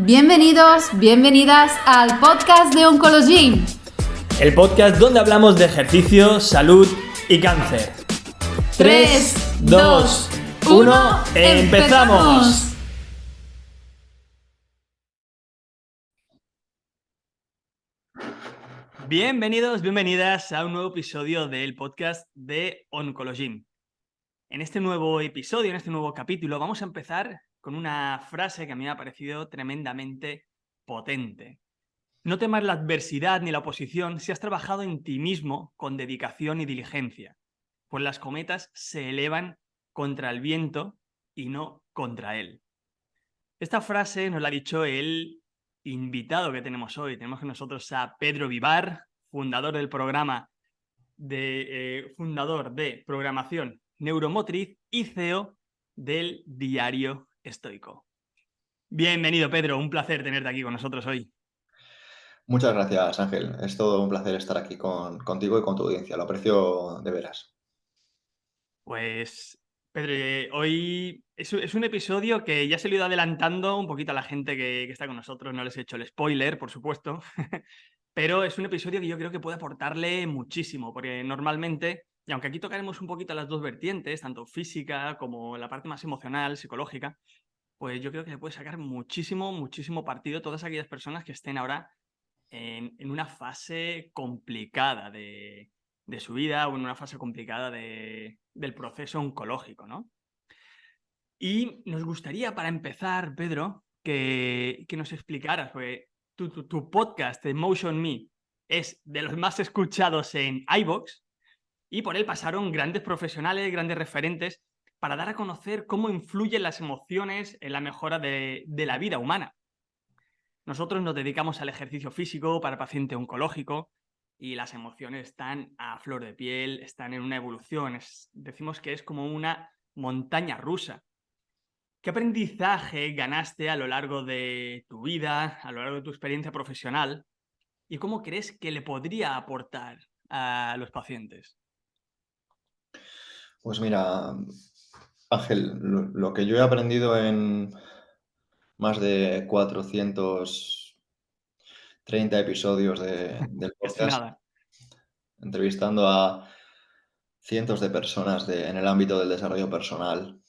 Bienvenidos, bienvenidas al podcast de Oncology. El podcast donde hablamos de ejercicio, salud y cáncer. 3, 2, 1, ¡empezamos! Bienvenidos, bienvenidas a un nuevo episodio del podcast de Oncology. En este nuevo episodio, en este nuevo capítulo, vamos a empezar con una frase que a mí me ha parecido tremendamente potente. No temas la adversidad ni la oposición si has trabajado en ti mismo con dedicación y diligencia, pues las cometas se elevan contra el viento y no contra él. Esta frase nos la ha dicho el invitado que tenemos hoy. Tenemos con nosotros a Pedro Vivar, fundador del programa fundador de programación neuromotriz y CEO del Diario Estoico. Bienvenido, Pedro, un placer tenerte aquí con nosotros hoy. Muchas gracias, Ángel. Es todo un placer estar aquí contigo y con tu audiencia. Lo aprecio de veras. Pues, Pedro, hoy es un episodio que ya se lo he ido adelantando un poquito a la gente que está con nosotros. No les he hecho el spoiler, por supuesto, pero es un episodio que yo creo que puede aportarle muchísimo, porque normalmente, y aunque aquí tocaremos un poquito las dos vertientes, tanto física como la parte más emocional, psicológica, pues yo creo que le puede sacar muchísimo, muchísimo partido a todas aquellas personas que estén ahora en una fase complicada de su vida o en una fase complicada del proceso oncológico, ¿no? Y nos gustaría, para empezar, Pedro, que nos explicaras, porque tu podcast, Emotion Me, es de los más escuchados en iVoox y por él pasaron grandes profesionales, grandes referentes, para dar a conocer cómo influyen las emociones en la mejora de la vida humana. Nosotros nos dedicamos al ejercicio físico para paciente oncológico y las emociones están a flor de piel, están en una evolución. Decimos que es como una montaña rusa. ¿Qué aprendizaje ganaste a lo largo de tu vida, a lo largo de tu experiencia profesional? ¿Y cómo crees que le podría aportar a los pacientes? Pues mira, Ángel, lo que yo he aprendido en más de 430 episodios del Casi podcast, nada. entrevistando a cientos de personas en el ámbito del desarrollo personal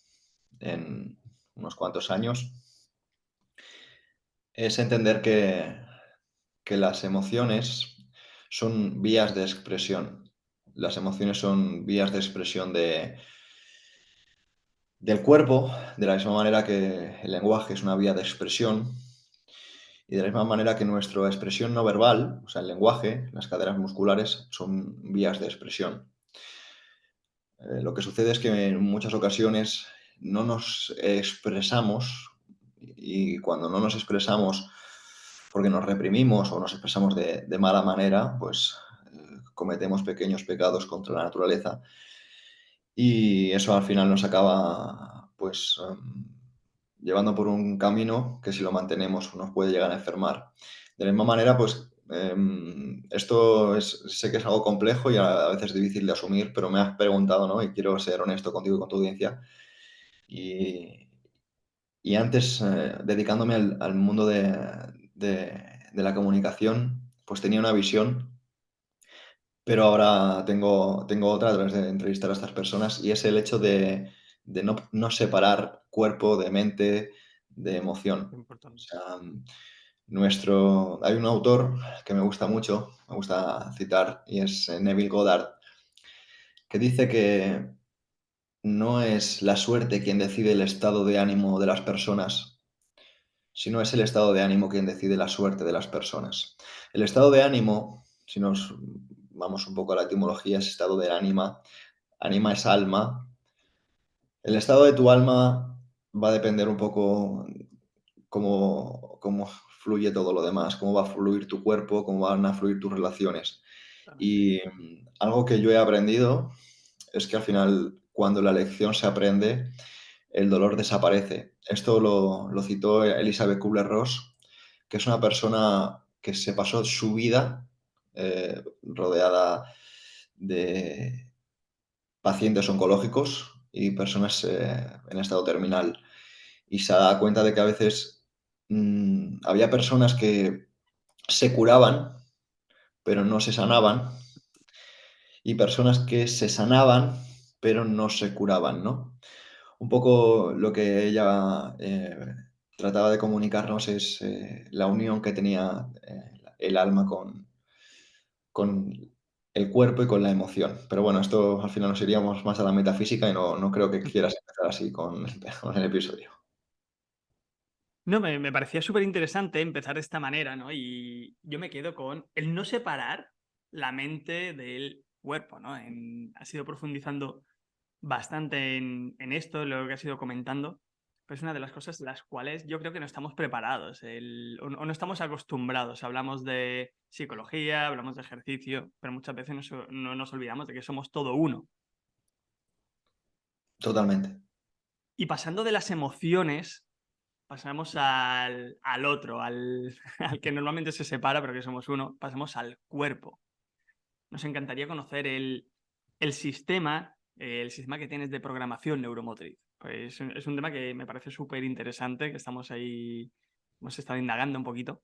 en unos cuantos años, es entender que las emociones son vías de expresión. Las emociones son vías de expresión del cuerpo, de la misma manera que el lenguaje es una vía de expresión y de la misma manera que nuestra expresión no verbal, o sea, el lenguaje, las caderas musculares, son vías de expresión. Lo que sucede es que en muchas ocasiones no nos expresamos y cuando no nos expresamos porque nos reprimimos o nos expresamos de mala manera, pues cometemos pequeños pecados contra la naturaleza y eso al final nos acaba pues llevando por un camino que si lo mantenemos nos puede llegar a enfermar. De la misma manera, pues esto sé que es algo complejo y a veces difícil de asumir, pero me has preguntado, ¿no? Y quiero ser honesto contigo y con tu audiencia. Y, y antes, dedicándome al mundo de la comunicación, pues tenía una visión, pero ahora tengo otra a través de entrevistar a estas personas y es el hecho de no separar cuerpo de mente, de emoción. O Importante. sea, hay un autor que me gusta mucho, me gusta citar, y es Neville Goddard, que dice que no es la suerte quien decide el estado de ánimo de las personas, sino es el estado de ánimo quien decide la suerte de las personas. El estado de ánimo, si nos vamos un poco a la etimología, es estado de ánima. Anima es alma. El estado de tu alma va a depender un poco cómo fluye todo lo demás, cómo va a fluir tu cuerpo, cómo van a fluir tus relaciones. Y algo que yo he aprendido es que al final, cuando la lección se aprende, el dolor desaparece. Esto lo citó Elizabeth Kubler-Ross, que es una persona que se pasó su vida rodeada de pacientes oncológicos y personas en estado terminal. Y se da cuenta de que a veces había personas que se curaban, pero no se sanaban, y personas que se sanaban, pero no se curaban, ¿no? Un poco lo que ella trataba de comunicarnos es la unión que tenía el alma con el cuerpo y con la emoción. Pero bueno, esto al final nos iríamos más a la metafísica y no creo que quieras empezar así con con el episodio. No, me parecía súper interesante empezar de esta manera, ¿no? Y yo me quedo con el no separar la mente del cuerpo, ¿no? Has ido profundizando bastante en esto, lo que has ido comentando, pero es una de las cosas las cuales yo creo que no estamos preparados o no estamos acostumbrados. Hablamos de psicología, hablamos de ejercicio, pero muchas veces no nos olvidamos de que somos todo uno. Totalmente. Y pasando de las emociones, pasamos al otro, al que normalmente se separa, pero que somos uno, pasamos al cuerpo. Nos encantaría conocer el sistema que tienes de programación neuromotriz. Pues es un tema que me parece súper interesante, que estamos ahí, hemos estado indagando un poquito.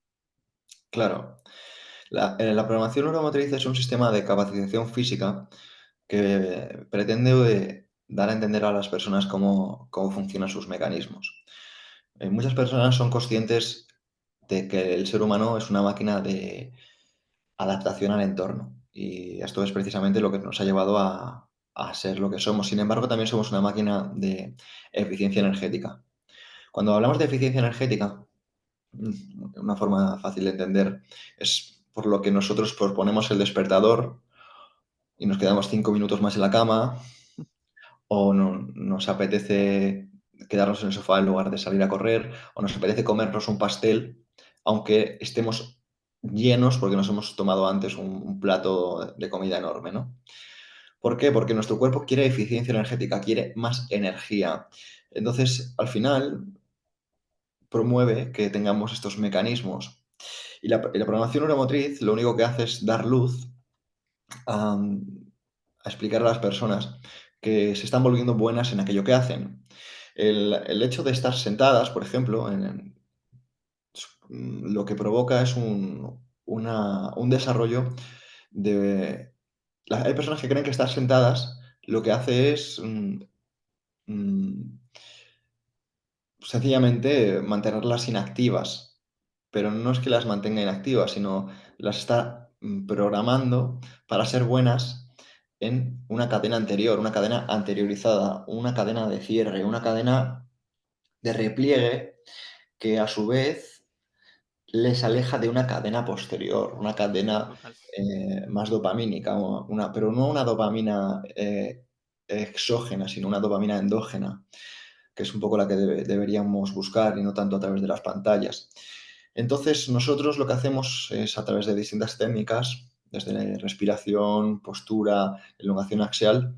Claro. La programación neuromotriz es un sistema de capacitación física que pretende dar a entender a las personas cómo funcionan sus mecanismos. Muchas personas son conscientes de que el ser humano es una máquina de adaptación al entorno y esto es precisamente lo que nos ha llevado a ser lo que somos. Sin embargo, también somos una máquina de eficiencia energética. Cuando hablamos de eficiencia energética, una forma fácil de entender es por lo que nosotros ponemos el despertador y nos quedamos 5 minutos más en la cama, o nos apetece quedarnos en el sofá en lugar de salir a correr, o nos apetece comernos un pastel, aunque estemos llenos porque nos hemos tomado antes un plato de comida enorme, ¿no? ¿Por qué? Porque nuestro cuerpo quiere eficiencia energética, quiere más energía. Entonces, al final, promueve que tengamos estos mecanismos. Y la programación neuromotriz lo único que hace es dar luz a, a explicar a las personas que se están volviendo buenas en aquello que hacen. El hecho de estar sentadas, por ejemplo, lo que provoca es un desarrollo de... Hay personas que creen que estar sentadas lo que hace es mm, sencillamente mantenerlas inactivas, pero no es que las mantenga inactivas, sino las está programando para ser buenas en una cadena anterior, una cadena anteriorizada, una cadena de cierre, una cadena de repliegue que a su vez les aleja de una cadena posterior, una cadena Total. más dopamínica, pero no una dopamina exógena, sino una dopamina endógena, que es un poco la que deberíamos buscar y no tanto a través de las pantallas. Entonces, nosotros lo que hacemos es a través de distintas técnicas, desde respiración, postura, elongación axial,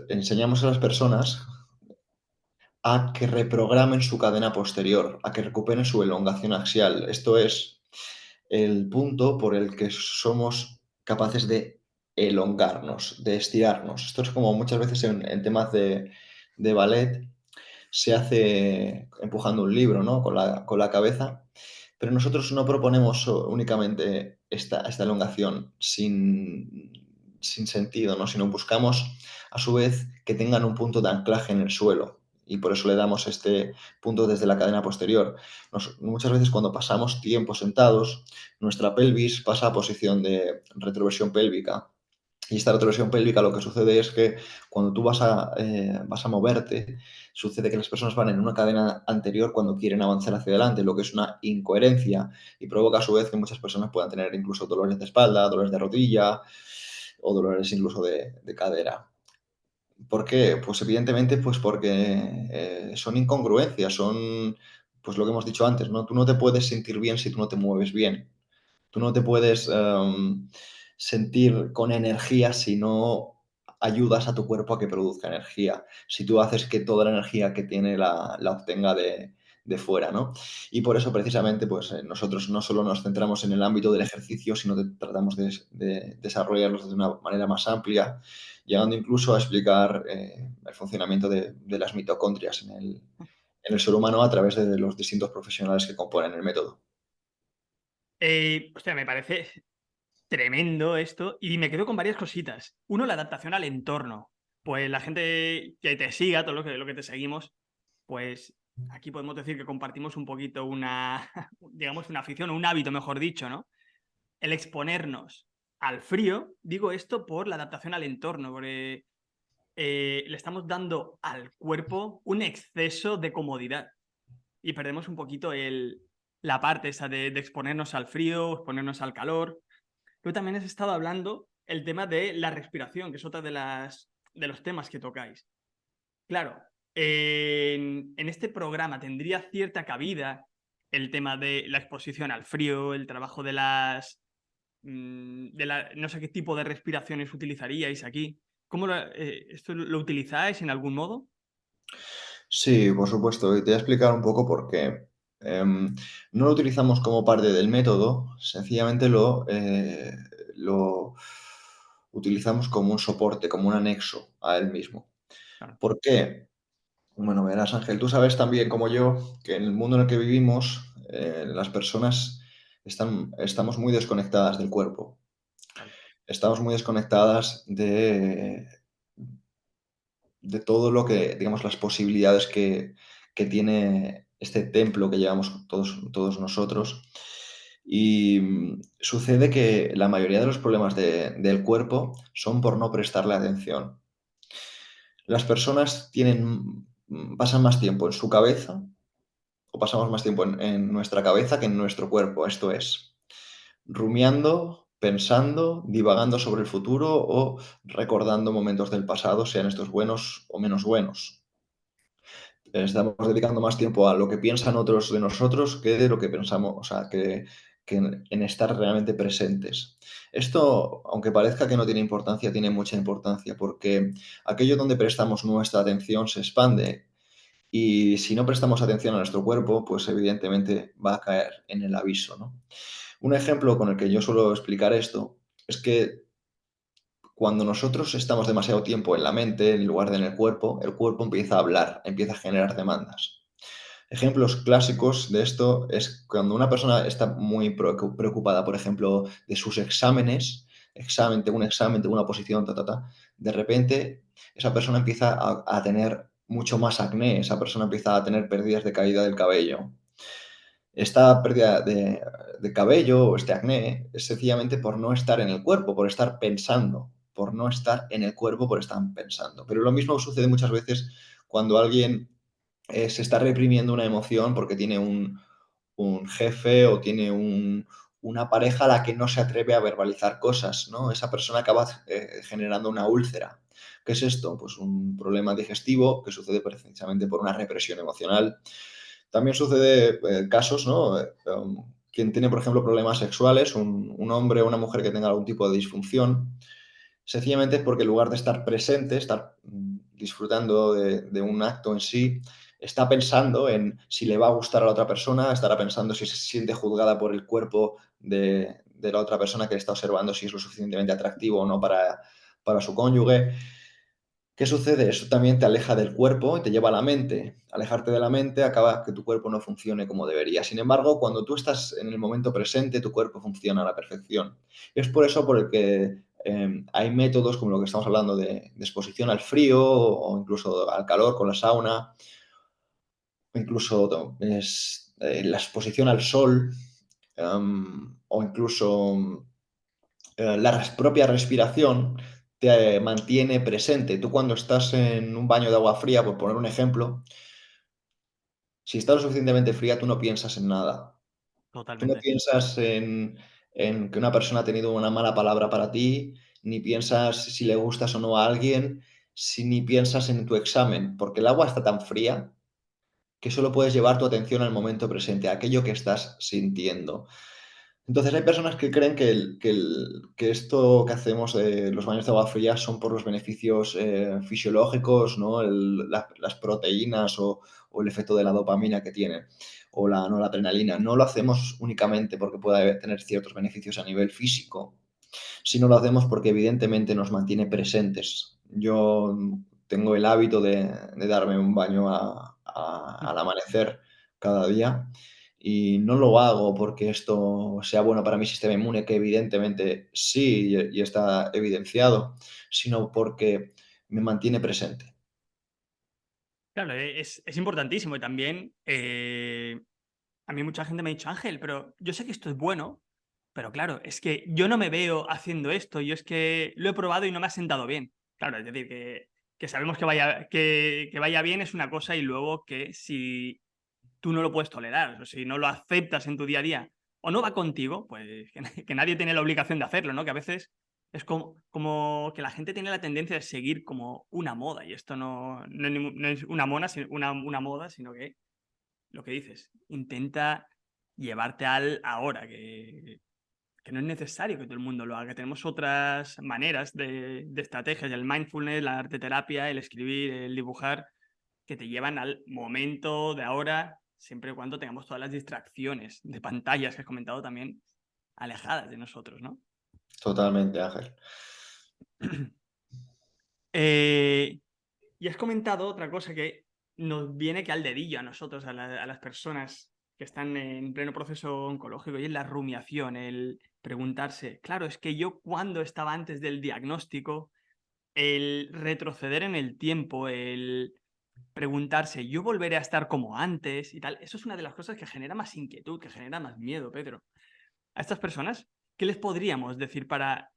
enseñamos a las personas a que reprogramen su cadena posterior, a que recuperen su elongación axial. Esto es el punto por el que somos capaces de elongarnos, de estirarnos. Esto es como muchas veces en temas de ballet se hace empujando un libro, ¿no? Con la cabeza, pero nosotros no proponemos únicamente esta elongación sin sentido, ¿no? Sino buscamos, a su vez, que tengan un punto de anclaje en el suelo. Y por eso le damos este punto desde la cadena posterior. Muchas veces cuando pasamos tiempo sentados, nuestra pelvis pasa a posición de retroversión pélvica. Y esta retroversión pélvica lo que sucede es que cuando tú vas a moverte, sucede que las personas van en una cadena anterior cuando quieren avanzar hacia adelante, lo que es una incoherencia y provoca a su vez que muchas personas puedan tener incluso dolores de espalda, dolores de rodilla o dolores incluso de cadera. ¿Por qué? Pues evidentemente pues porque son incongruencias, son pues lo que hemos dicho antes, ¿no? Tú no te puedes sentir bien si tú no te mueves bien. Tú no te puedes sentir con energía si no ayudas a tu cuerpo a que produzca energía. Si tú haces que toda la energía que tiene la obtenga de fuera, ¿no? Y por eso precisamente pues nosotros no solo nos centramos en el ámbito del ejercicio, sino que tratamos de desarrollarlos de una manera más amplia, llegando incluso a explicar el funcionamiento de las mitocondrias en el ser humano a través de los distintos profesionales que componen el método. Hostia, me parece tremendo esto y me quedo con varias cositas. Uno, la adaptación al entorno. Pues la gente que te siga, todo lo que te seguimos, pues aquí podemos decir que compartimos un poquito una, digamos, una afición o un hábito, mejor dicho, ¿no? El exponernos al frío, digo esto por la adaptación al entorno, porque le estamos dando al cuerpo un exceso de comodidad y perdemos un poquito la parte esa de exponernos al frío, exponernos al calor. Tú también has estado hablando el tema de la respiración, que es otra de los temas que tocáis. Claro, en este programa tendría cierta cabida el tema de la exposición al frío, el trabajo no sé qué tipo de respiraciones utilizaríais aquí. ¿Esto lo utilizáis en algún modo? Sí, por supuesto, y te voy a explicar un poco por qué. No lo utilizamos como parte del método, sencillamente lo utilizamos como un soporte, como un anexo a él mismo. Claro, ¿Por qué? Bueno, verás, Ángel, tú sabes también como yo que en el mundo en el que vivimos, las personas estamos muy desconectadas del cuerpo. claro. Estamos muy desconectadas de todo lo que, digamos, las posibilidades que tiene este templo que llevamos todos nosotros. Y sucede que la mayoría de los problemas del cuerpo son por no prestarle atención. Las personas pasan más tiempo en su cabeza o pasamos más tiempo en nuestra cabeza que en nuestro cuerpo. Esto es, rumiando, pensando, divagando sobre el futuro o recordando momentos del pasado, sean estos buenos o menos buenos. Estamos dedicando más tiempo a lo que piensan otros de nosotros que de lo que pensamos, o sea, que en estar realmente presentes. Esto, aunque parezca que no tiene importancia, tiene mucha importancia porque aquello donde prestamos nuestra atención se expande y si no prestamos atención a nuestro cuerpo, pues evidentemente va a caer en el aviso, ¿no? Un ejemplo con el que yo suelo explicar esto es que cuando nosotros estamos demasiado tiempo en la mente en lugar de en el cuerpo empieza a hablar, empieza a generar demandas. Ejemplos clásicos de esto es cuando una persona está muy preocupada, por ejemplo, de sus exámenes, tengo una posición, de repente esa persona empieza a tener mucho más acné, esa persona empieza a tener pérdidas de caída del cabello. Esta pérdida de cabello o este acné es sencillamente por no estar en el cuerpo, por estar pensando, por no estar en el cuerpo, por estar pensando. Pero lo mismo sucede muchas veces cuando alguien se está reprimiendo una emoción porque tiene un jefe o tiene una pareja a la que no se atreve a verbalizar cosas, ¿no? Esa persona acaba generando una úlcera. ¿Qué es esto? Pues un problema digestivo que sucede precisamente por una represión emocional. También sucede casos, ¿no? Quien tiene, por ejemplo, problemas sexuales, un hombre o una mujer que tenga algún tipo de disfunción, sencillamente es porque en lugar de estar presente, estar disfrutando de un acto en sí, está pensando en si le va a gustar a la otra persona, estará pensando si se siente juzgada por el cuerpo de la otra persona que le está observando, si es lo suficientemente atractivo o no para su cónyuge. ¿Qué sucede? Eso también te aleja del cuerpo y te lleva a la mente. Alejarte de la mente acaba que tu cuerpo no funcione como debería. Sin embargo, cuando tú estás en el momento presente, tu cuerpo funciona a la perfección. Es por eso por el que hay métodos como lo que estamos hablando de exposición al frío o incluso al calor con la sauna, o incluso la exposición al sol, o incluso propia respiración te mantiene presente. Tú cuando estás en un baño de agua fría, por poner un ejemplo, si está lo suficientemente fría, tú no piensas en nada. Tú no Totalmente. piensas en que una persona ha tenido una mala palabra para ti, ni piensas si le gustas o no a alguien, ni piensas en tu examen, porque el agua está tan fría que solo puedes llevar tu atención al momento presente, a aquello que estás sintiendo. Entonces, hay personas que creen que esto que hacemos de los baños de agua fría son por los beneficios fisiológicos, ¿no? Las proteínas o el efecto de la dopamina que tiene, o no, la adrenalina. No lo hacemos únicamente porque pueda tener ciertos beneficios a nivel físico, sino lo hacemos porque evidentemente nos mantiene presentes. Yo tengo el hábito de darme un baño al amanecer cada día y no lo hago porque esto sea bueno para mi sistema inmune, que evidentemente sí y está evidenciado, sino porque me mantiene presente. Claro, es importantísimo y también a mí mucha gente me ha dicho, Ángel, pero yo sé que esto es bueno, pero claro, es que yo no me veo haciendo esto, yo es que lo he probado y no me ha sentado bien. Claro, es decir, que sabemos que vaya bien es una cosa y luego que si tú no lo puedes tolerar, o si no lo aceptas en tu día a día o no va contigo, pues que nadie tiene la obligación de hacerlo, ¿no? Que a veces es como que la gente tiene la tendencia de seguir como una moda y esto no es una moda, sino que lo que dices, intenta llevarte al ahora, que no es necesario que todo el mundo lo haga, que tenemos otras maneras de estrategias, el mindfulness, la arte terapia, el escribir, el dibujar, que te llevan al momento de ahora, siempre y cuando tengamos todas las distracciones de pantallas que has comentado también alejadas de nosotros, ¿no? Totalmente, Ángel. Eh, y has comentado otra cosa que nos viene que al dedillo a nosotros, a las personas que están en pleno proceso oncológico, y es la rumiación, el preguntarse, claro, es que yo cuando estaba antes del diagnóstico, el retroceder en el tiempo, el preguntarse, yo volveré a estar como antes y tal, eso es una de las cosas que genera más inquietud, que genera más miedo, Pedro. A estas personas, ¿qué les podríamos decir para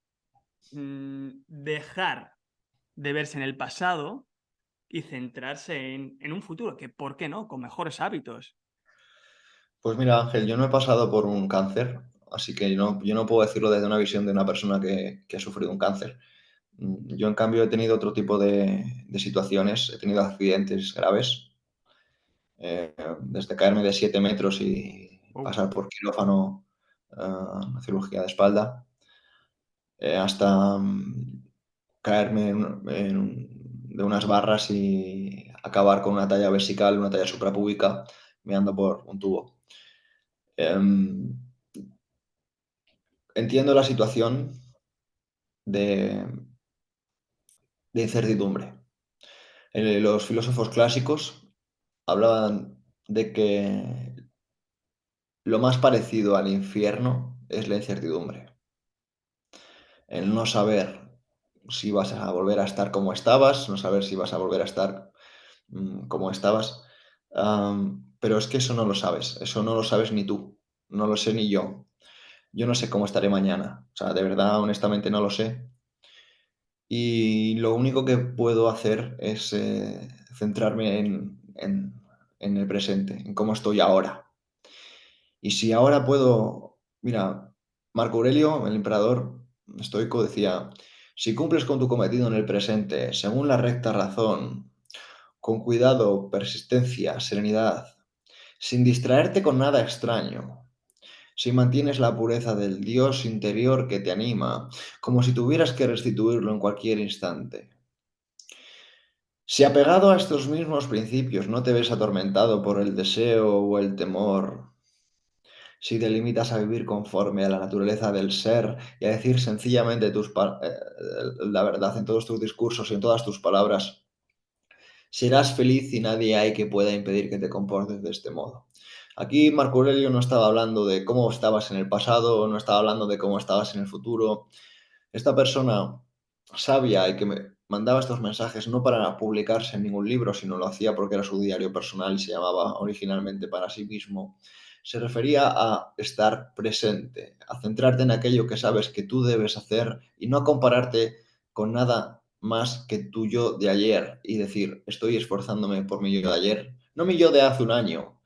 dejar de verse en el pasado y centrarse en un futuro, que por qué no, con mejores hábitos? Pues mira, Ángel, yo no he pasado por un cáncer, así que yo no puedo decirlo desde una visión de una persona que ha sufrido un cáncer. Yo, en cambio, he tenido otro tipo de situaciones, he tenido accidentes graves, desde caerme de 7 metros y Oh, pasar por quirófano, una cirugía de espalda, hasta caerme de unas barras y acabar con una talla vesical, una talla suprapúbica, meando por un tubo. Em, Entiendo la situación de, de incertidumbre. Los filósofos clásicos hablaban de que lo más parecido al infierno es la incertidumbre. El no saber si vas a volver a estar como estabas, no saber si vas a volver a estar como estabas. Pero es que eso no lo sabes, eso no lo sabes ni tú, no lo sé ni yo. Yo no sé cómo estaré mañana, o sea, de verdad, honestamente no lo sé. Y lo único que puedo hacer es centrarme en el presente, en cómo estoy ahora. Y si ahora puedo, mira, Marco Aurelio, el emperador estoico, decía, si cumples con tu cometido en el presente, según la recta razón, con cuidado, persistencia, serenidad, sin distraerte con nada extraño, si mantienes la pureza del Dios interior que te anima, como si tuvieras que restituirlo en cualquier instante. Si apegado a estos mismos principios no te ves atormentado por el deseo o el temor, si te limitas a vivir conforme a la naturaleza del ser y a decir sencillamente la verdad en todos tus discursos y en todas tus palabras, serás feliz y nadie hay que pueda impedir que te comportes de este modo. Aquí Marco Aurelio no estaba hablando de cómo estabas en el pasado, no estaba hablando de cómo estabas en el futuro. Esta persona sabia y que me mandaba estos mensajes no para publicarse en ningún libro, sino lo hacía porque era su diario personal y se llamaba originalmente Para sí mismo, se refería a estar presente, a centrarte en aquello que sabes que tú debes hacer y no a compararte con nada más que tu yo de ayer y decir, estoy esforzándome por mi yo de ayer, no mi yo de hace un año,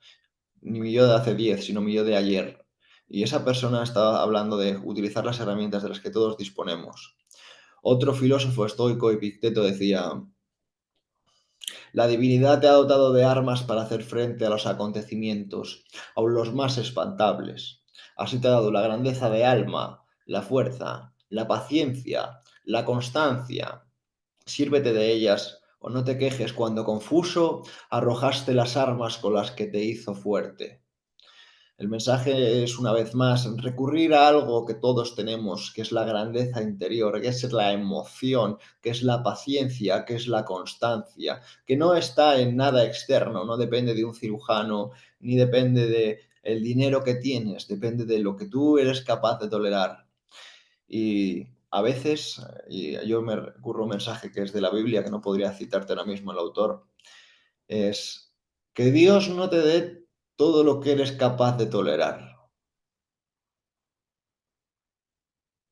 ni mi yo de hace 10, sino mi yo de ayer. Y esa persona estaba hablando de utilizar las herramientas de las que todos disponemos. Otro filósofo estoico, Epicteto, decía, la divinidad te ha dotado de armas para hacer frente a los acontecimientos, aun los más espantables. Así te ha dado la grandeza de alma, la fuerza, la paciencia, la constancia. Sírvete de ellas o no te quejes cuando confuso arrojaste las armas con las que te hizo fuerte. El mensaje es, una vez más, recurrir a algo que todos tenemos, que es la grandeza interior, que es la emoción, que es la paciencia, que es la constancia, que no está en nada externo, no depende de un cirujano, ni depende de el dinero que tienes, depende de lo que tú eres capaz de tolerar. Y a veces, y yo me recurro a un mensaje que es de la Biblia, que no podría citarte ahora mismo el autor, es que Dios no te dé todo lo que eres capaz de tolerar.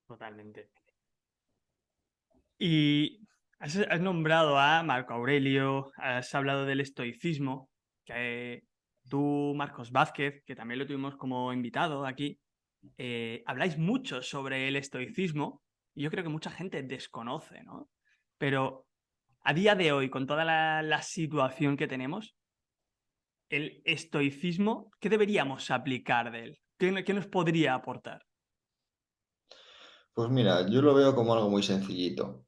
Totalmente. Y has nombrado a Marco Aurelio, has hablado del estoicismo, que tú, Marcos Vázquez, que también lo tuvimos como invitado aquí, habláis mucho sobre el estoicismo y yo creo que mucha gente desconoce, ¿no? Pero a día de hoy, con toda la situación que tenemos, el estoicismo, ¿qué deberíamos aplicar de él? ¿Qué nos podría aportar? Pues mira, yo lo veo como algo muy sencillito.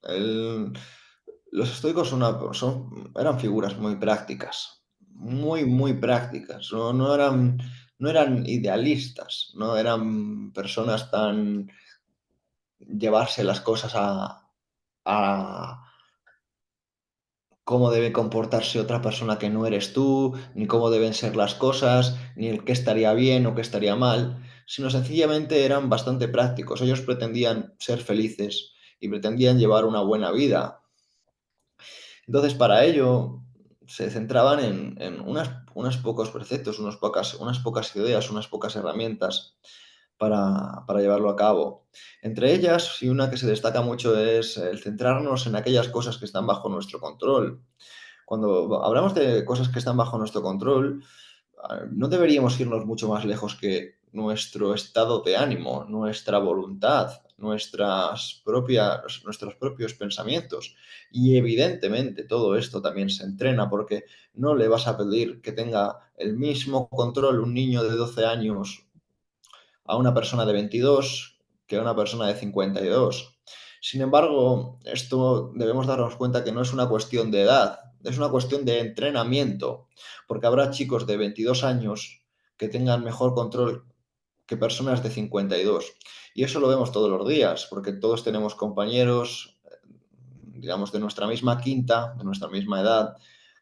Los estoicos eran figuras muy prácticas, muy prácticas. No eran idealistas, no eran personas tan llevarse las cosas a cómo debe comportarse otra persona que no eres tú, ni cómo deben ser las cosas, ni el qué estaría bien o qué estaría mal, sino sencillamente eran bastante prácticos. Ellos pretendían ser felices y pretendían llevar una buena vida. Entonces, para ello, se centraban en unos pocos preceptos, unas pocas ideas, unas pocas herramientas para llevarlo a cabo. Entre ellas, y una que se destaca mucho, es el centrarnos en aquellas cosas que están bajo nuestro control. Cuando hablamos de cosas que están bajo nuestro control, no deberíamos irnos mucho más lejos que nuestro estado de ánimo, nuestra voluntad, nuestros propios pensamientos. Y evidentemente todo esto también se entrena porque no le vas a pedir que tenga el mismo control un niño de 12 años a una persona de 22 que a una persona de 52. Sin embargo, esto debemos darnos cuenta que no es una cuestión de edad, es una cuestión de entrenamiento, porque habrá chicos de 22 años que tengan mejor control que personas de 52. Y eso lo vemos todos los días, porque todos tenemos compañeros, digamos, de nuestra misma quinta, de nuestra misma edad,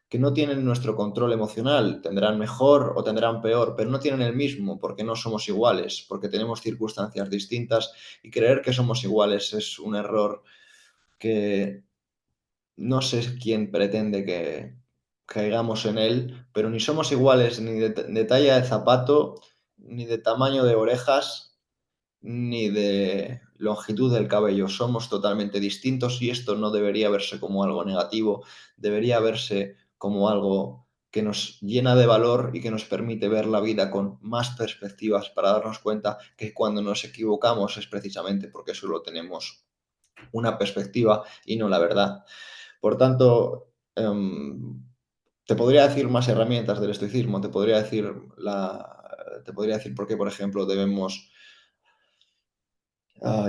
que no tienen nuestro control emocional, tendrán mejor o tendrán peor, pero no tienen el mismo porque no somos iguales, porque tenemos circunstancias distintas y creer que somos iguales es un error que no sé quién pretende que caigamos en él, pero ni somos iguales ni de talla de zapato, ni de tamaño de orejas, ni de longitud del cabello. Somos totalmente distintos y esto no debería verse como algo negativo, debería verse como algo que nos llena de valor y que nos permite ver la vida con más perspectivas para darnos cuenta que cuando nos equivocamos es precisamente porque solo tenemos una perspectiva y no la verdad. Por tanto, te podría decir más herramientas del estoicismo, te podría decir por qué, por ejemplo, debemos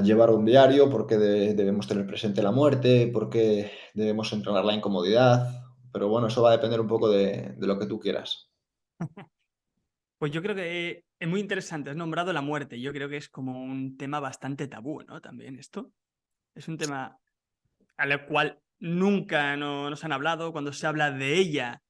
llevar un diario, por qué debemos tener presente la muerte, por qué debemos entrenar la incomodidad. Pero bueno, eso va a depender un poco de lo que tú quieras. Pues yo creo que es muy interesante. Has nombrado la muerte. Yo creo que es como un tema bastante tabú, ¿no? También esto. Es un tema al cual nunca nos han hablado. Cuando se habla de ella,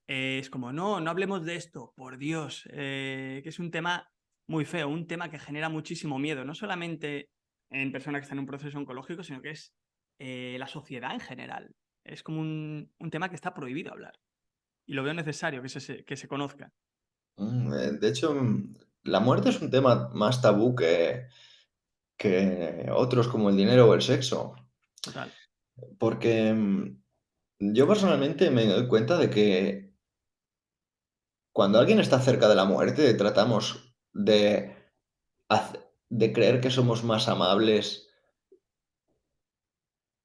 es como, no, no hablemos de esto, por Dios. Que es un tema muy feo, un tema que genera muchísimo miedo, no solamente en personas que están en un proceso oncológico, sino que es la sociedad en general. Es como un tema que está prohibido hablar. Y lo veo necesario que se conozca. De hecho, la muerte es un tema más tabú que otros como el dinero o el sexo. Total. Porque yo personalmente me doy cuenta de que cuando alguien está cerca de la muerte, tratamos de creer que somos más amables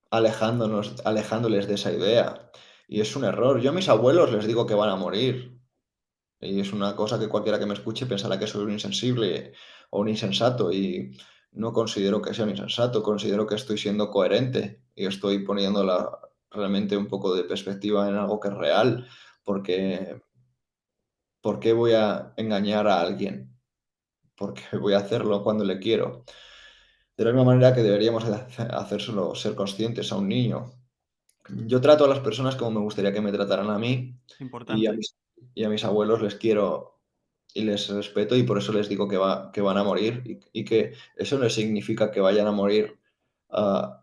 alejándoles de esa idea. Y es un error. Yo a mis abuelos les digo que van a morir. Y es una cosa que cualquiera que me escuche pensará que soy un insensible o un insensato. Y no considero que sea un insensato, considero que estoy siendo coherente y estoy realmente un poco de perspectiva en algo que es real. Porque, ¿por qué voy a engañar a alguien? porque voy a hacerlo cuando le quiero. De la misma manera que deberíamos hacérselo, ser conscientes a un niño. Yo trato a las personas como me gustaría que me trataran a mí y a Importante. mis abuelos les quiero y les respeto y por eso les digo que van a morir y que eso no significa que vayan a morir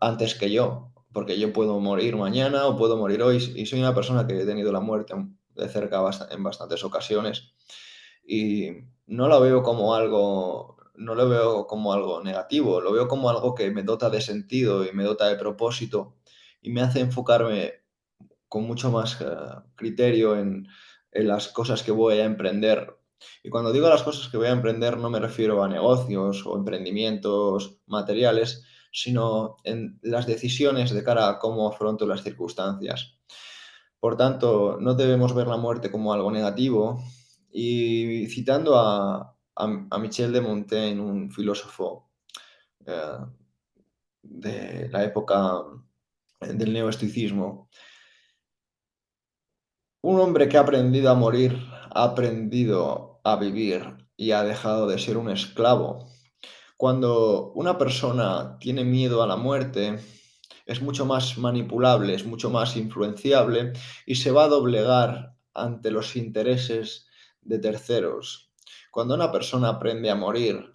antes que yo, porque yo puedo morir mañana o puedo morir hoy y soy una persona que he tenido la muerte de cerca en bastantes ocasiones y no lo veo como algo negativo, lo veo como algo que me dota de sentido y me dota de propósito y me hace enfocarme con mucho más criterio en las cosas que voy a emprender. Y cuando digo las cosas que voy a emprender no me refiero a negocios o emprendimientos materiales, sino en las decisiones de cara a cómo afronto las circunstancias. Por tanto, no debemos ver la muerte como algo negativo. Y citando a Michel de Montaigne, un filósofo eh, de la época del neoestoicismo, un hombre que ha aprendido a morir, ha aprendido a vivir y ha dejado de ser un esclavo. Cuando una persona tiene miedo a la muerte, es mucho más manipulable, es mucho más influenciable y se va a doblegar ante los intereses de terceros. Cuando una persona aprende a morir,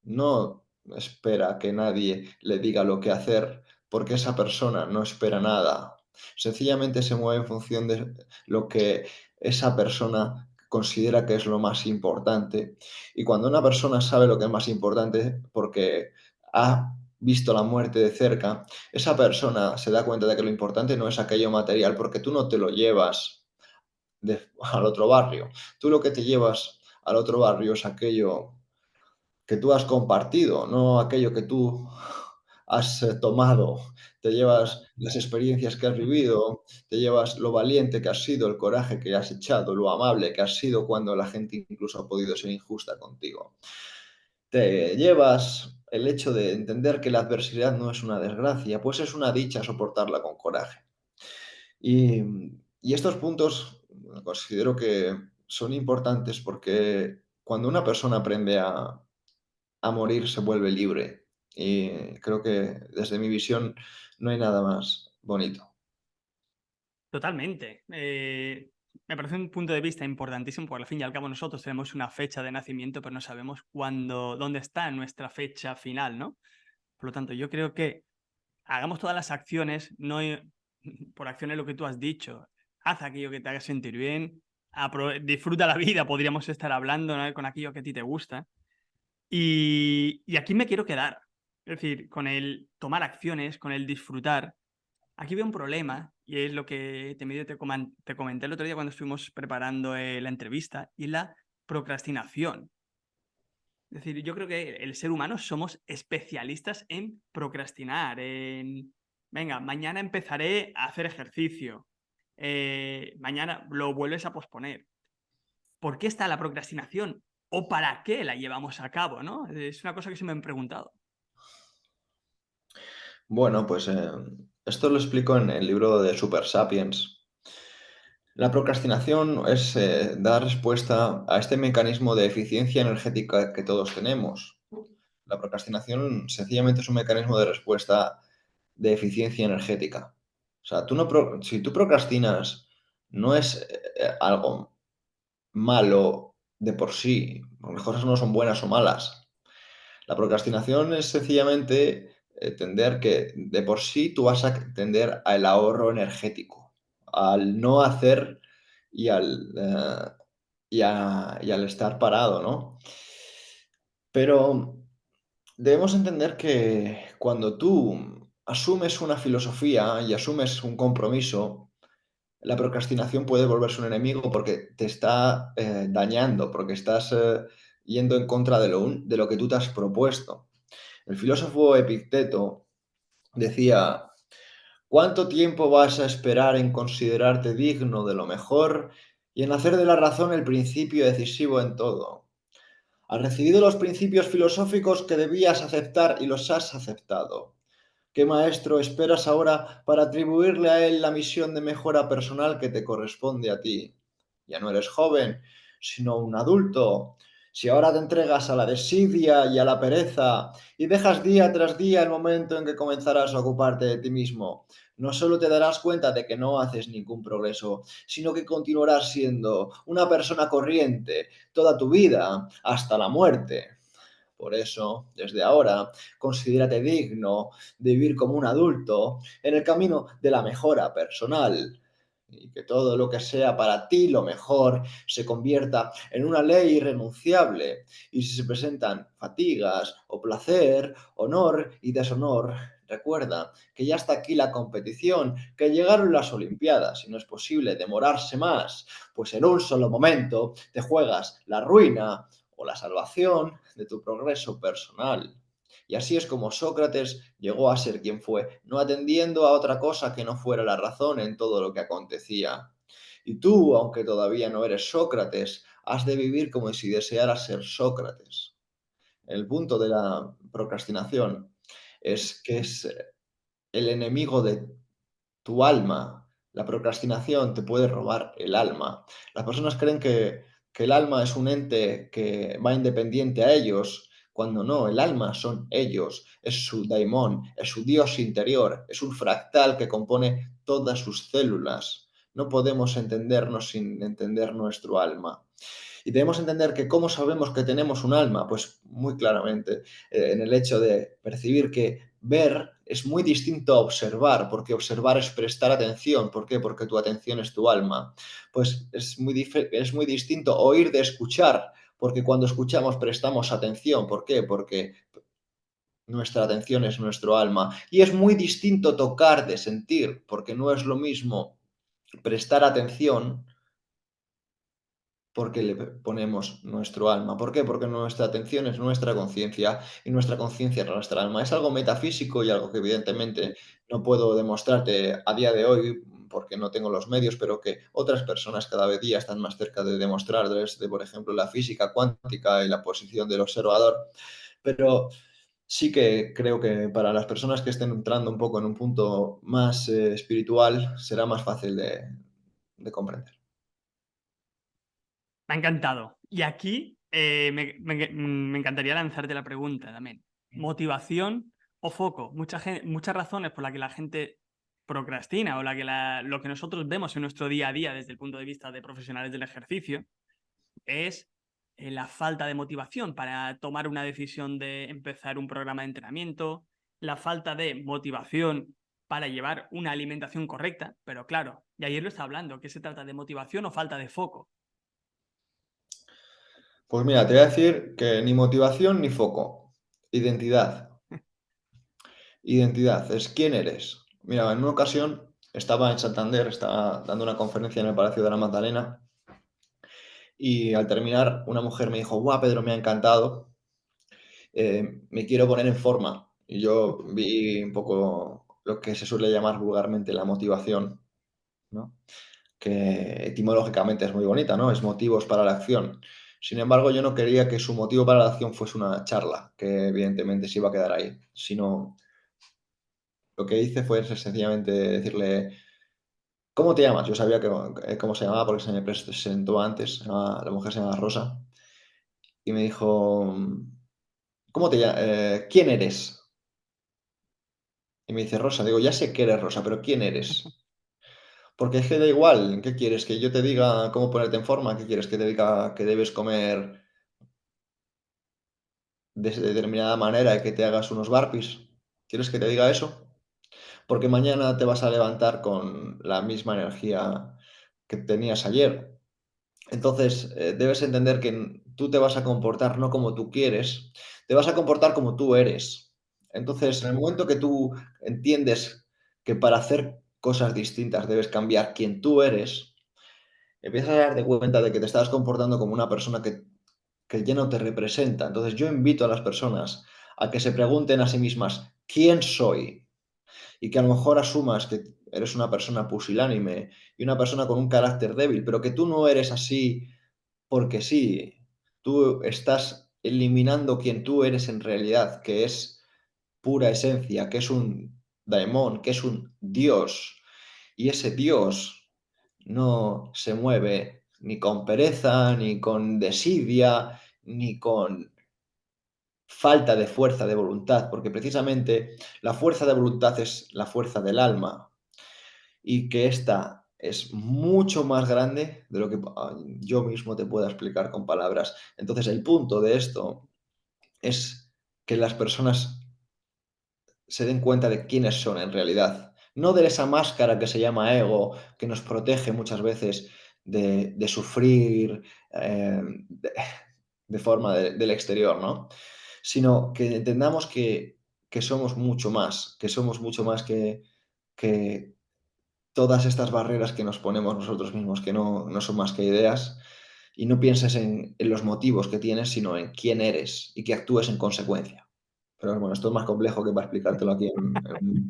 no espera que nadie le diga lo que hacer, porque esa persona no espera nada. Sencillamente se mueve en función de lo que esa persona considera que es lo más importante. Y cuando una persona sabe lo que es más importante, porque ha visto la muerte de cerca, esa persona se da cuenta de que lo importante no es aquello material, porque tú no te lo llevas al otro barrio. Tú lo que te llevas al otro barrio es aquello que tú has compartido, no aquello que tú has tomado. Te llevas Claro. las experiencias que has vivido, te llevas lo valiente que has sido, el coraje que has echado, lo amable que has sido cuando la gente incluso ha podido ser injusta contigo. Te llevas el hecho de entender que la adversidad no es una desgracia, pues es una dicha soportarla con coraje. Y, y estos puntos considero que son importantes porque cuando una persona aprende a morir se vuelve libre. Y creo que desde mi visión no hay nada más bonito. Totalmente. Me parece un punto de vista importantísimo, porque al fin y al cabo nosotros tenemos una fecha de nacimiento, pero no sabemos cuándo, dónde está nuestra fecha final, ¿no? Por lo tanto, yo creo que hagamos todas las acciones, no por acciones lo que tú has dicho. Haz aquello que te haga sentir bien, disfruta la vida, podríamos estar hablando, ¿no?, con aquello que a ti te gusta. Y aquí me quiero quedar. Es decir, con el tomar acciones, con el disfrutar. Aquí veo un problema y es lo que te comenté el otro día cuando estuvimos preparando la entrevista y la procrastinación. Es decir, yo creo que el ser humano somos especialistas en procrastinar, en, venga, mañana empezaré a hacer ejercicio, mañana lo vuelves a posponer. ¿Por qué está la procrastinación? ¿O para qué la llevamos a cabo? ¿No? Es una cosa que se me han preguntado. Bueno, pues esto lo explico en el libro de Super Sapiens. La procrastinación es dar respuesta a este mecanismo de eficiencia energética que todos tenemos. La procrastinación sencillamente es un mecanismo de respuesta de eficiencia energética. O sea, si tú procrastinas, no es algo malo de por sí. Las cosas no son buenas o malas. La procrastinación es sencillamente tender que de por sí tú vas a tender al ahorro energético, al no hacer y al estar parado, ¿no? Pero debemos entender que cuando tú asumes una filosofía y asumes un compromiso, la procrastinación puede volverse un enemigo porque te está dañando, porque estás yendo en contra de lo que tú te has propuesto. El filósofo Epicteto decía, ¿cuánto tiempo vas a esperar en considerarte digno de lo mejor y en hacer de la razón el principio decisivo en todo? Has recibido los principios filosóficos que debías aceptar y los has aceptado. ¿Qué maestro esperas ahora para atribuirle a él la misión de mejora personal que te corresponde a ti? Ya no eres joven, sino un adulto. Si ahora te entregas a la desidia y a la pereza y dejas día tras día el momento en que comenzarás a ocuparte de ti mismo, no solo te darás cuenta de que no haces ningún progreso, sino que continuarás siendo una persona corriente toda tu vida hasta la muerte. Por eso, desde ahora, considérate digno de vivir como un adulto en el camino de la mejora personal y que todo lo que sea para ti lo mejor se convierta en una ley irrenunciable. Y si se presentan fatigas o placer, honor y deshonor, recuerda que ya está aquí la competición, que llegaron las Olimpiadas y no es posible demorarse más, pues en un solo momento te juegas la ruina o la salvación de tu progreso personal. Y así es como Sócrates llegó a ser quien fue, no atendiendo a otra cosa que no fuera la razón en todo lo que acontecía. Y tú, aunque todavía no eres Sócrates, has de vivir como si desearas ser Sócrates. El punto de la procrastinación es que es el enemigo de tu alma. La procrastinación te puede robar el alma. Las personas creen que el alma es un ente que va independiente a ellos, cuando no, el alma son ellos, es su daimón, es su Dios interior, es un fractal que compone todas sus células. No podemos entendernos sin entender nuestro alma. Y debemos entender que cómo sabemos que tenemos un alma, pues muy claramente en el hecho de percibir que ver es muy distinto a observar, porque observar es prestar atención. ¿Por qué? Porque tu atención es tu alma. Pues es muy distinto oír de escuchar, porque cuando escuchamos prestamos atención. ¿Por qué? Porque nuestra atención es nuestro alma. Y es muy distinto tocar de sentir, porque no es lo mismo prestar atención porque le ponemos nuestro alma. ¿Por qué? Porque nuestra atención es nuestra conciencia y nuestra conciencia es nuestra alma. Es algo metafísico y algo que evidentemente no puedo demostrarte a día de hoy porque no tengo los medios, pero que otras personas cada vez día están más cerca de demostrar desde, por ejemplo, la física cuántica y la posición del observador. Pero sí que creo que para las personas que estén entrando un poco en un punto más espiritual será más fácil de comprender. Me ha encantado. Y aquí me encantaría lanzarte la pregunta también. ¿Motivación o foco? Muchas razones por las que la gente procrastina o lo que nosotros vemos en nuestro día a día desde el punto de vista de profesionales del ejercicio es la falta de motivación para tomar una decisión de empezar un programa de entrenamiento, la falta de motivación para llevar una alimentación correcta, pero claro, y ayer lo estaba hablando, ¿qué se trata de motivación o falta de foco? Pues mira, te voy a decir que ni motivación ni foco. Identidad. Identidad es quién eres. Mira, en una ocasión estaba en Santander, estaba dando una conferencia en el Palacio de la Magdalena y al terminar una mujer me dijo, guau, Pedro, me ha encantado, me quiero poner en forma. Y yo vi un poco lo que se suele llamar vulgarmente la motivación, ¿no? Que etimológicamente es muy bonita, ¿no? Es motivos para la acción. Sin embargo, yo no quería que su motivo para la acción fuese una charla, que evidentemente se iba a quedar ahí, sino lo que hice fue sencillamente decirle, ¿cómo te llamas? Yo sabía que, cómo se llamaba porque se me presentó antes, la mujer se llama Rosa, y me dijo, ¿cómo te llamas? ¿Quién eres? Y me dice Rosa, digo, ya sé que eres Rosa, pero ¿quién eres? Porque es que da igual, ¿qué quieres? ¿Que yo te diga cómo ponerte en forma? ¿Qué quieres? ¿Que te diga que debes comer de determinada manera y que te hagas unos burpees? ¿Quieres que te diga eso? Porque mañana te vas a levantar con la misma energía que tenías ayer. Entonces, debes entender que tú te vas a comportar no como tú quieres, te vas a comportar como tú eres. Entonces, en el momento que tú entiendes que para hacer cosas distintas debes cambiar quién tú eres, empiezas a darte cuenta de que te estás comportando como una persona que ya no te representa. Entonces, yo invito a las personas a que se pregunten a sí mismas, ¿quién soy? Y que a lo mejor asumas que eres una persona pusilánime y una persona con un carácter débil, pero que tú no eres así porque sí, tú estás eliminando quien tú eres en realidad, que es pura esencia, que es un daemon, que es un dios. Y ese dios no se mueve ni con pereza, ni con desidia, ni con falta de fuerza de voluntad, porque precisamente la fuerza de voluntad es la fuerza del alma y que esta es mucho más grande de lo que yo mismo te pueda explicar con palabras. Entonces, el punto de esto es que las personas se den cuenta de quiénes son en realidad. No de esa máscara que se llama ego, que nos protege muchas veces de sufrir de forma del exterior, ¿no? Sino que entendamos que somos mucho más que todas estas barreras que nos ponemos nosotros mismos, que no son más que ideas, y no pienses en los motivos que tienes, sino en quién eres y que actúes en consecuencia. Pero bueno, esto es más complejo que para explicártelo aquí en un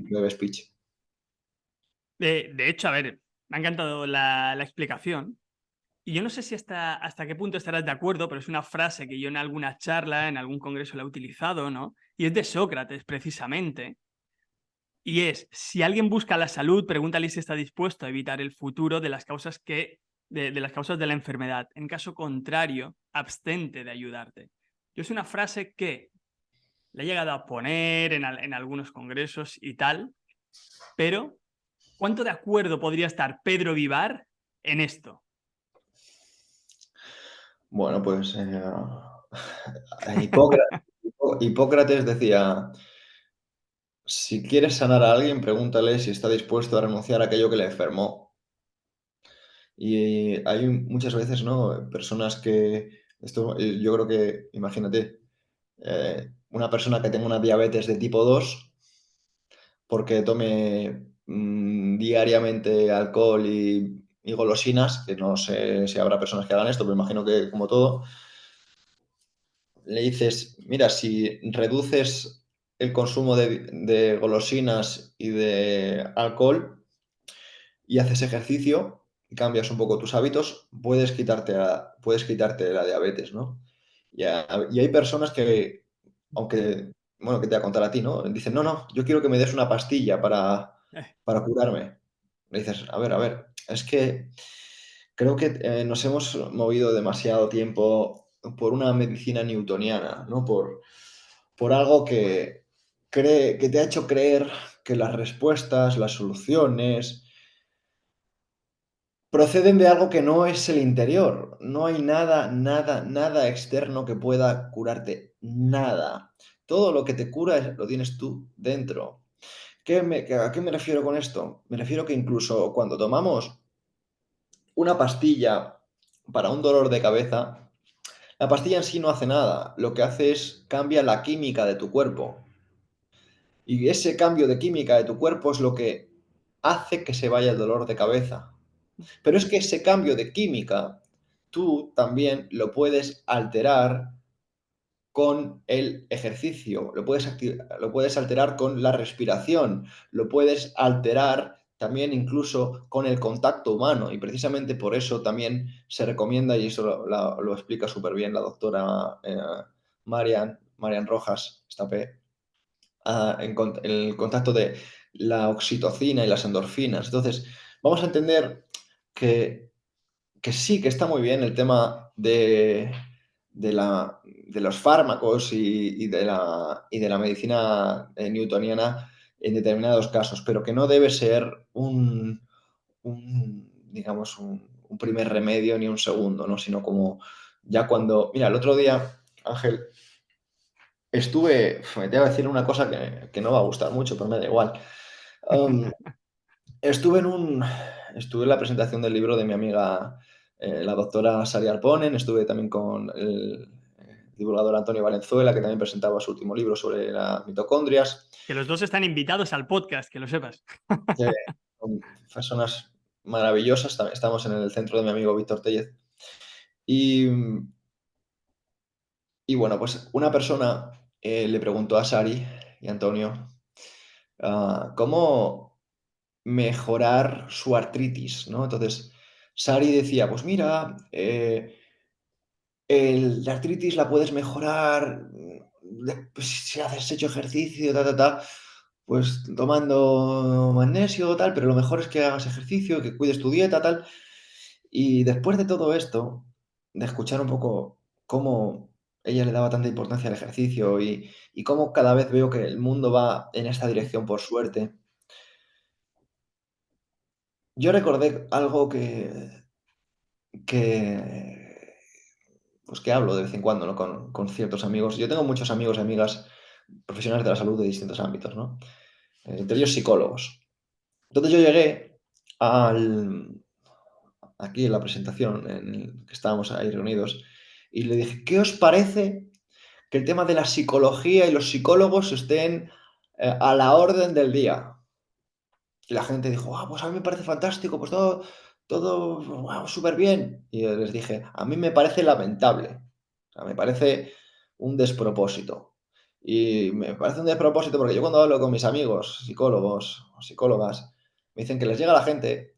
breve speech. De hecho, a ver, me ha encantado la explicación. Y yo no sé si hasta qué punto estarás de acuerdo, pero es una frase que yo en alguna charla, en algún congreso la he utilizado, ¿no? Y es de Sócrates, precisamente. Y es, si alguien busca la salud, pregúntale si está dispuesto a evitar el futuro de las causas de las causas de la enfermedad. En caso contrario, abstente de ayudarte. Yo es una frase que la he llegado a poner en algunos congresos y tal, pero ¿cuánto de acuerdo podría estar Pedro Vivar en esto? Bueno, pues Hipócrates decía, si quieres sanar a alguien, pregúntale si está dispuesto a renunciar a aquello que le enfermó. Y hay muchas veces, ¿no? Personas que, esto yo creo que, imagínate, una persona que tenga una diabetes de tipo 2 porque tome diariamente alcohol y golosinas, que no sé si habrá personas que hagan esto, pero imagino que como todo, le dices, mira, si reduces el consumo de golosinas y de alcohol y haces ejercicio y cambias un poco tus hábitos, puedes quitarte la diabetes, ¿no? Y hay personas que, aunque, bueno, que te voy a contar a ti, ¿no? Dicen, no, no, yo quiero que me des una pastilla para curarme. Le dices, a ver, es que creo que nos hemos movido demasiado tiempo por una medicina newtoniana, ¿no? Por algo que te ha hecho creer que las respuestas, las soluciones, proceden de algo que no es el interior. No hay nada, nada, nada externo que pueda curarte. Nada. Todo lo que te cura lo tienes tú dentro. ¿A qué me refiero con esto? Me refiero que incluso cuando tomamos una pastilla para un dolor de cabeza, la pastilla en sí no hace nada. Lo que hace es cambia la química de tu cuerpo. Y ese cambio de química de tu cuerpo es lo que hace que se vaya el dolor de cabeza. Pero es que ese cambio de química, tú también lo puedes alterar con el ejercicio, lo puedes alterar con la respiración, lo puedes alterar también incluso con el contacto humano. Y precisamente por eso también se recomienda, y eso lo explica súper bien la doctora Marian Rojas Estapé, el contacto de la oxitocina y las endorfinas. Entonces, vamos a entender que sí, que está muy bien el tema de los fármacos y de la medicina newtoniana en determinados casos, pero que no debe ser digamos, un primer remedio ni un segundo, ¿no? Sino como ya cuando... Mira, el otro día, Ángel, me te voy a decir una cosa que no va a gustar mucho, pero me da igual. Um, Estuve estuve en la presentación del libro de mi amiga, la doctora Sari Arponen, estuve también con el divulgador Antonio Valenzuela, que también presentaba su último libro sobre las mitocondrias. Que los dos están invitados al podcast, que lo sepas. Que son personas maravillosas. Estamos en el centro de mi amigo Víctor Tellez. Y, y bueno, pues una persona le preguntó a Sari y Antonio cómo mejorar su artritis, ¿no? Entonces, Sari decía, pues mira, la artritis la puedes mejorar pues, si has hecho ejercicio, pues tomando magnesio, tal, pero lo mejor es que hagas ejercicio, que cuides tu dieta, tal. Y después de todo esto, de escuchar un poco cómo ella le daba tanta importancia al ejercicio y cómo cada vez veo que el mundo va en esta dirección, por suerte. Yo recordé algo que, pues que hablo de vez en cuando, ¿no? Con ciertos amigos. Yo tengo muchos amigos y amigas profesionales de la salud de distintos ámbitos, ¿no? Entre ellos psicólogos. Entonces yo llegué al, aquí en la presentación en el que estábamos ahí reunidos y le dije, ¿qué os parece que el tema de la psicología y los psicólogos estén a la orden del día? Y la gente dijo, pues a mí me parece fantástico, pues todo wow, súper bien. Y yo les dije, a mí me parece lamentable, o sea, me parece un despropósito. Y me parece un despropósito porque yo cuando hablo con mis amigos, psicólogos o psicólogas, me dicen que les llega la gente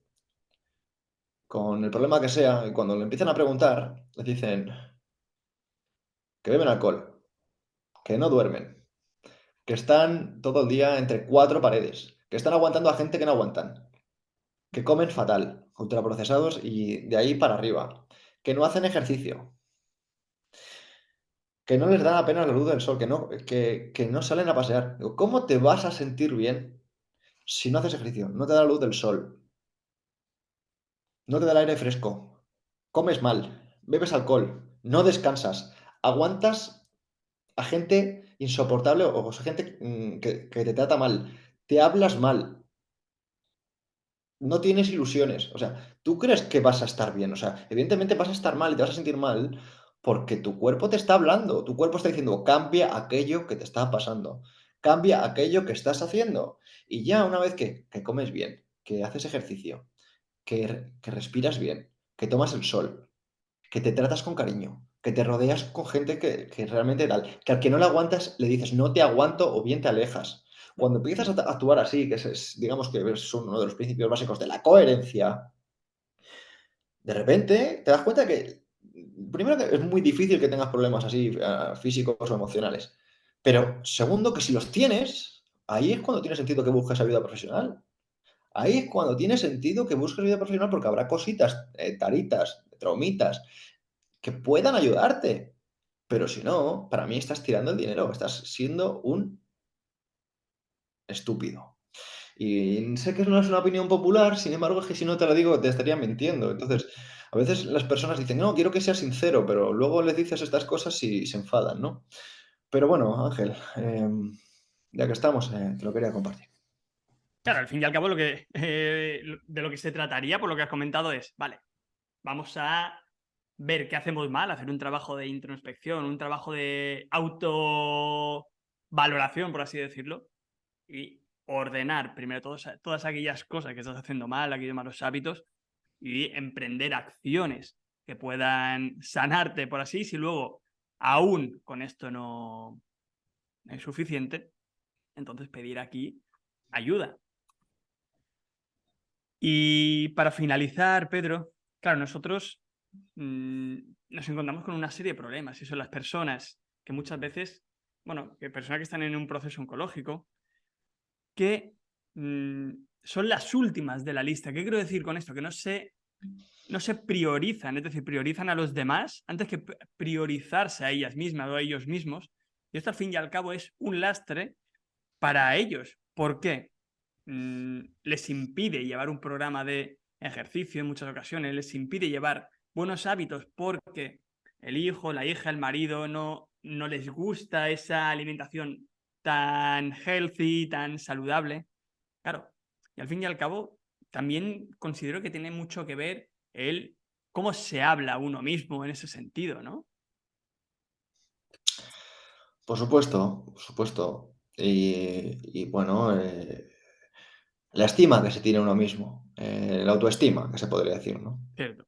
con el problema que sea y cuando le empiezan a preguntar, les dicen que beben alcohol, que no duermen, que están todo el día entre cuatro paredes, que están aguantando a gente que no aguantan, que comen fatal, ultraprocesados y de ahí para arriba, que no hacen ejercicio, que no les da apenas la luz del sol, que no salen a pasear. Digo, ¿cómo te vas a sentir bien si no haces ejercicio? No te da la luz del sol, no te da el aire fresco, comes mal, bebes alcohol, no descansas, aguantas a gente insoportable o gente que te trata mal, te hablas mal, no tienes ilusiones. O sea, tú crees que vas a estar bien. O sea, evidentemente vas a estar mal y te vas a sentir mal porque tu cuerpo te está hablando. Tu cuerpo está diciendo, cambia aquello que te está pasando. Cambia aquello que estás haciendo. Y ya una vez que comes bien, que haces ejercicio, que respiras bien, que tomas el sol, que te tratas con cariño, que te rodeas con gente que realmente tal, que al que no le aguantas le dices no te aguanto o bien te alejas. Cuando empiezas a actuar así, que digamos que es uno de los principios básicos de la coherencia, de repente te das cuenta que, primero, que es muy difícil que tengas problemas así físicos o emocionales, pero segundo, que si los tienes, ahí es cuando tiene sentido que busques ayuda profesional. Ahí es cuando tiene sentido que busques ayuda profesional porque habrá cositas, taritas, traumitas, que puedan ayudarte. Pero si no, para mí estás tirando el dinero, estás siendo un estúpido. Y sé que no es una opinión popular, sin embargo, es que si no te lo digo, te estaría mintiendo. Entonces, a veces las personas dicen, no, quiero que seas sincero, pero luego les dices estas cosas y se enfadan, ¿no? Pero bueno, Ángel, ya que estamos, te lo quería compartir. Claro, al fin y al cabo, de lo que se trataría, por lo que has comentado, es, vale, vamos a ver qué hacemos mal, hacer un trabajo de introspección, un trabajo de autovaloración, por así decirlo, y ordenar primero todas aquellas cosas que estás haciendo mal, aquellos malos hábitos, y emprender acciones que puedan sanarte, por así, si luego aún con esto no es suficiente, entonces pedir aquí ayuda. Y para finalizar, Pedro, claro, nosotros nos encontramos con una serie de problemas y son las personas que muchas veces, bueno, que personas que están en un proceso oncológico, que son las últimas de la lista. ¿Qué quiero decir con esto? Que no se priorizan, es decir, priorizan a los demás antes que priorizarse a ellas mismas o a ellos mismos. Y esto al fin y al cabo es un lastre para ellos. ¿Por qué? Les impide llevar un programa de ejercicio en muchas ocasiones, les impide llevar buenos hábitos porque el hijo, la hija, el marido no les gusta esa alimentación tan healthy, tan saludable. Claro, y al fin y al cabo también considero que tiene mucho que ver el cómo se habla a uno mismo en ese sentido, ¿no? Por supuesto, por supuesto. Y bueno, la estima que se tiene uno mismo, la autoestima, que se podría decir, ¿no? Cierto.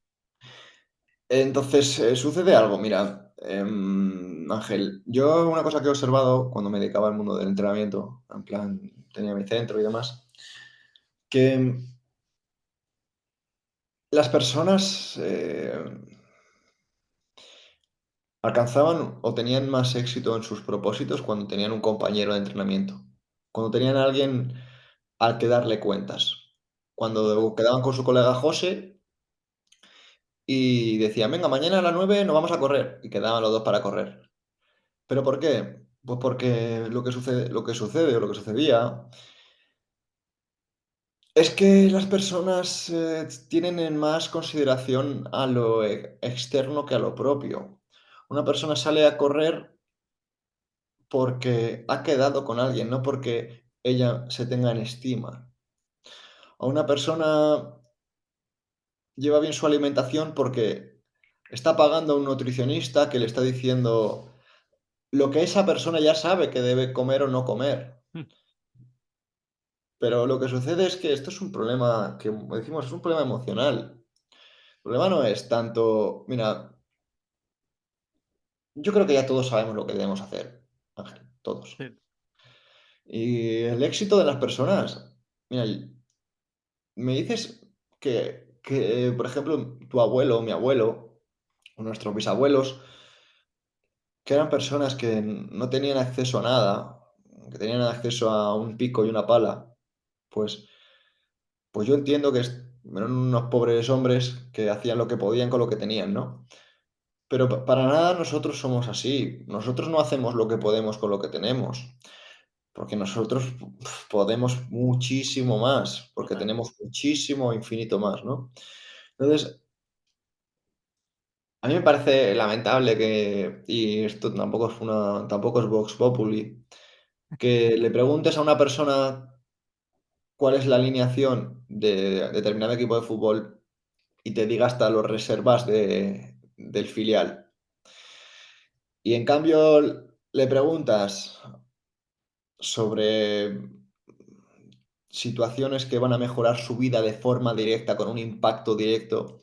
Entonces, sucede algo, mira, Ángel, yo una cosa que he observado cuando me dedicaba al mundo del entrenamiento, en plan, tenía mi centro y demás, que las personas alcanzaban o tenían más éxito en sus propósitos cuando tenían un compañero de entrenamiento, cuando tenían a alguien al que darle cuentas, cuando quedaban con su colega José y decían, venga, mañana a las 9 nos vamos a correr, y quedaban los dos para correr. ¿Pero por qué? Pues porque lo que sucedía es que las personas tienen en más consideración a lo externo que a lo propio. Una persona sale a correr porque ha quedado con alguien, no porque ella se tenga en estima. A una persona lleva bien su alimentación porque está pagando a un nutricionista que le está diciendo lo que esa persona ya sabe que debe comer o no comer. Mm, Pero lo que sucede es que esto es un problema que, como decimos, es un problema emocional. El problema no es tanto, mira, yo creo que ya todos sabemos lo que debemos hacer, Ángel, todos. sí. Y el éxito de las personas, mira, me dices que, por ejemplo, tu abuelo, mi abuelo, o nuestros bisabuelos, que eran personas que no tenían acceso a nada, que tenían acceso a un pico y una pala, pues, pues yo entiendo que eran unos pobres hombres que hacían lo que podían con lo que tenían, ¿no? Pero para nada nosotros somos así. Nosotros no hacemos lo que podemos con lo que tenemos, porque nosotros podemos muchísimo más, porque Total. tenemos muchísimo, infinito más, ¿no? Entonces, a mí me parece lamentable que, y esto tampoco es Vox Populi, que le preguntes a una persona cuál es la alineación de determinado equipo de fútbol y te diga hasta los reservas del filial. Y en cambio le preguntas sobre situaciones que van a mejorar su vida de forma directa, con un impacto directo,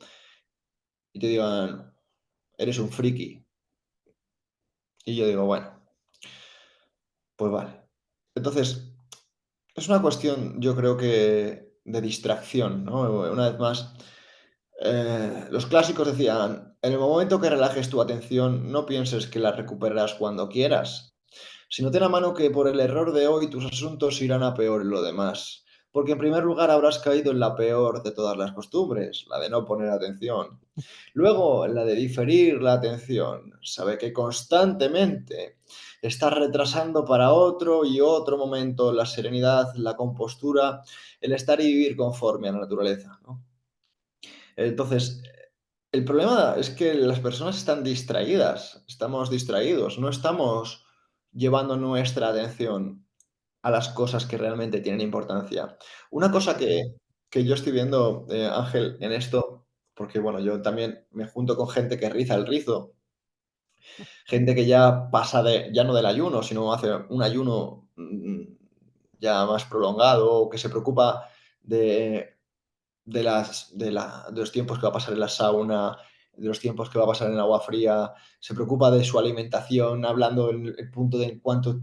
y te digan, eres un friki. Y yo digo, bueno, pues vale. Entonces, es una cuestión, yo creo que de distracción, ¿no? Una vez más, los clásicos decían, en el momento que relajes tu atención, no pienses que la recuperarás cuando quieras, sino ten a mano que por el error de hoy tus asuntos irán a peor en lo demás. Porque en primer lugar habrás caído en la peor de todas las costumbres, la de no poner atención. Luego, la de diferir la atención. Sabe que constantemente estás retrasando para otro y otro momento la serenidad, la compostura, el estar y vivir conforme a la naturaleza, ¿no? Entonces, el problema es que las personas están distraídas, estamos distraídos, no estamos llevando nuestra atención a las cosas que realmente tienen importancia. Una cosa que yo estoy viendo, Ángel, en esto, porque bueno, yo también me junto con gente que riza el rizo, gente que ya pasa ya no del ayuno, sino hace un ayuno ya más prolongado, o que se preocupa de de los tiempos que va a pasar en la sauna, de los tiempos que va a pasar en el agua fría, se preocupa de su alimentación, hablando en el punto de en cuánto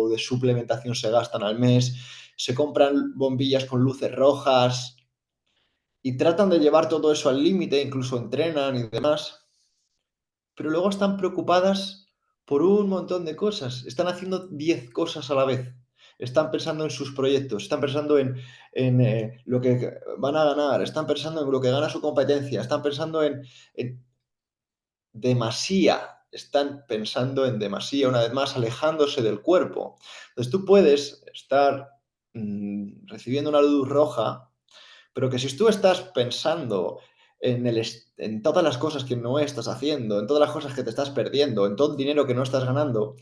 de suplementación se gastan al mes, se compran bombillas con luces rojas y tratan de llevar todo eso al límite, incluso entrenan y demás, pero luego están preocupadas por un montón de cosas. Están haciendo 10 cosas a la vez. Están pensando en sus proyectos, están pensando en lo que van a ganar, están pensando en lo que gana su competencia, están pensando en demasía, están pensando en demasía, una vez más, alejándose del cuerpo. Entonces tú puedes estar recibiendo una luz roja, pero que si tú estás pensando en todas las cosas que no estás haciendo, en todas las cosas que te estás perdiendo, en todo el dinero que no estás ganando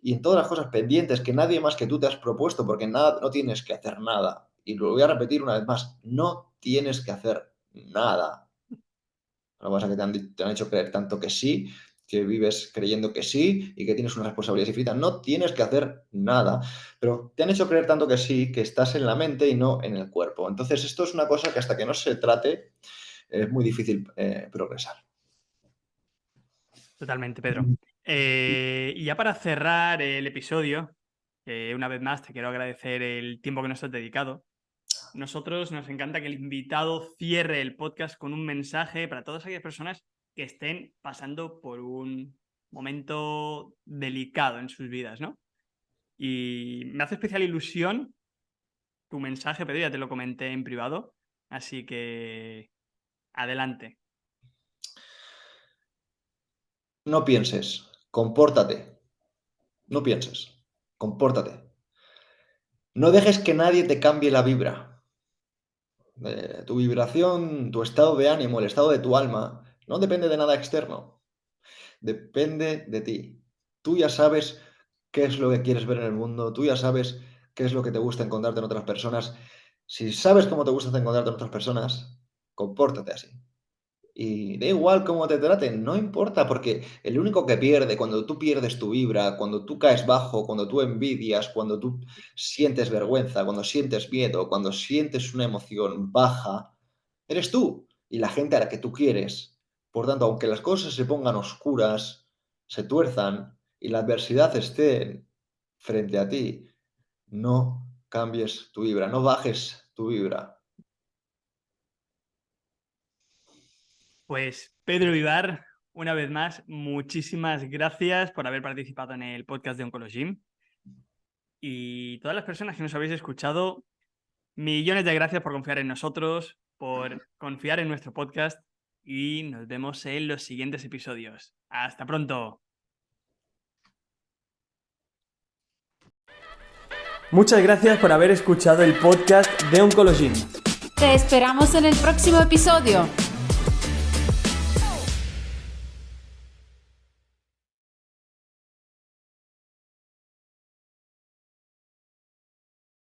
y en todas las cosas pendientes que nadie más que tú te has propuesto, porque nada, no tienes que hacer nada. Y lo voy a repetir una vez más, no tienes que hacer nada. Lo que pasa es que te han hecho creer tanto que sí, que vives creyendo que sí y que tienes unas responsabilidades infinitas. No tienes que hacer nada, pero te han hecho creer tanto que sí, que estás en la mente y no en el cuerpo. Entonces, esto es una cosa que hasta que no se trate es muy difícil progresar. Totalmente, Pedro. Y ya para cerrar el episodio, una vez más te quiero agradecer el tiempo que nos has dedicado. Nosotros nos encanta que el invitado cierre el podcast con un mensaje para todas aquellas personas que estén pasando por un momento delicado en sus vidas, ¿no? Y me hace especial ilusión tu mensaje, Pedro, ya te lo comenté en privado, así que adelante. No pienses Compórtate. No pienses. Compórtate. No dejes que nadie te cambie la vibra. Tu vibración, tu estado de ánimo, el estado de tu alma, no depende de nada externo. Depende de ti. Tú ya sabes qué es lo que quieres ver en el mundo, tú ya sabes qué es lo que te gusta encontrarte en otras personas. Si sabes cómo te gusta encontrarte en otras personas, compórtate así. Y da igual cómo te traten, no importa, porque el único que pierde cuando tú pierdes tu vibra, cuando tú caes bajo, cuando tú envidias, cuando tú sientes vergüenza, cuando sientes miedo, cuando sientes una emoción baja, eres tú y la gente a la que tú quieres. Por tanto, aunque las cosas se pongan oscuras, se tuerzan y la adversidad esté frente a ti, no cambies tu vibra, no bajes tu vibra. Pues Pedro Vivar, una vez más, muchísimas gracias por haber participado en el podcast de Oncology. Y todas las personas que nos habéis escuchado, millones de gracias por confiar en nosotros, por confiar en nuestro podcast y nos vemos en los siguientes episodios. ¡Hasta pronto! Muchas gracias por haber escuchado el podcast de Oncology. Te esperamos en el próximo episodio.